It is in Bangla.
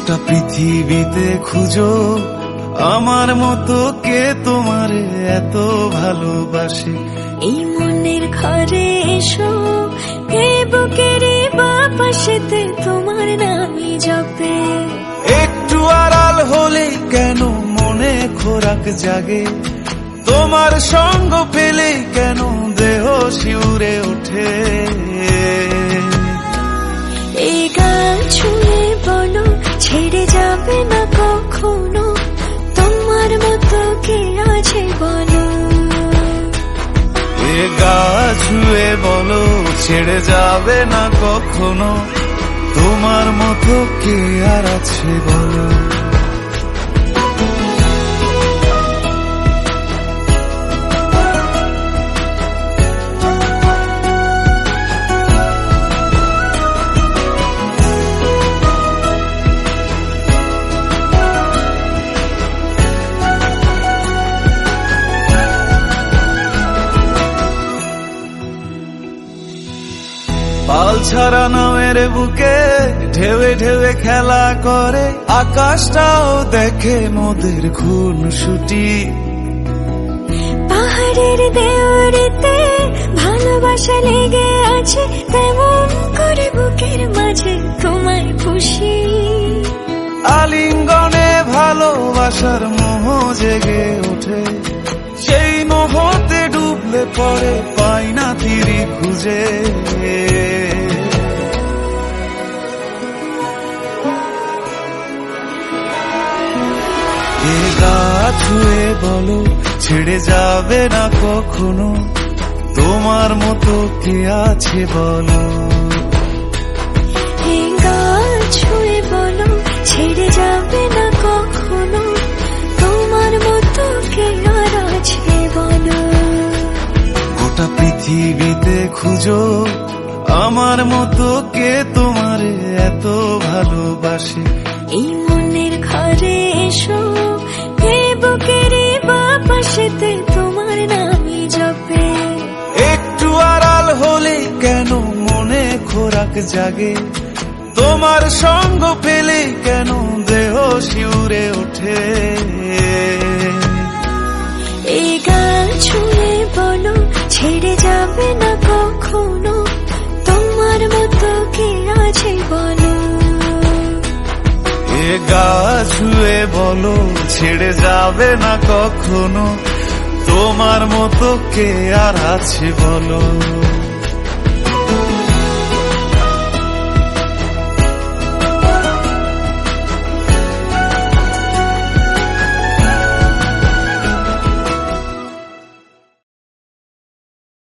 গোটা পৃথিবীতে খুঁজো আমার মতো কে তোমারে এত ভালোবাসে। এই মনের ঘরে এসো, এ বুকের বাপাশেতে তোমার নামই জপে। একটু আড়াল হলে কেন মনে খোরাক জাগে, তোমার সঙ্গ পেলে কেন দেহ শিউরে ওঠে। এই গান ছুঁয়ে বলো ছেড়ে যাবে না কখনো, তোমার মতো কে আছে বলো। এ গা ছুঁয়ে বলো ছেড়ে যাবে না কখনো, তোমার মতো কে আর আছে বলো। পাল ছাড়া নামের বুকে ঢেউে ঢেউে খেলা করে, আকাশটাও দেখে মোদের খুনসুটি। পাহাড়ের দেওয়ারিতে ভালোবাসা লেগে আছে, তেমন করে বুকের মাঝে তোমায় খুশি। আলিঙ্গনে ভালোবাসার মোহ জেগে ওঠে, সেই মোহতে ডুবলে পরে পাই না তীরে খুঁজে। এ গা ছুঁয়ে বলো ছেড়ে যাবে না কখনো, তোমার মতো কে আছে বলো। এ গা ছুঁয়ে বলো ছেড়ে যাবে না কখনো, তোমার মতো কে আর আছে বলো। গোটা পৃথিবীতে খুঁজো আমার মতো কে তোমারে এত ভালোবাসে। এই মনের ঘরে এসো, এ বুকের বাপাশেতে তোমার নামই জপে। একটু আড়াল হলে কেন মনে খোরাক জাগে, তোমার সঙ্গ পেলে কেন দেহ শিউরে ওঠে। এই গান ছুঁয়ে বলো ছেড়ে যাবে না কখনো, তোমার মতো কে আছে বলো। এ গা ছুঁয়ে বলো ছেড়ে যাবে না কখনো, তোমার মতো কে আর আছে বলো।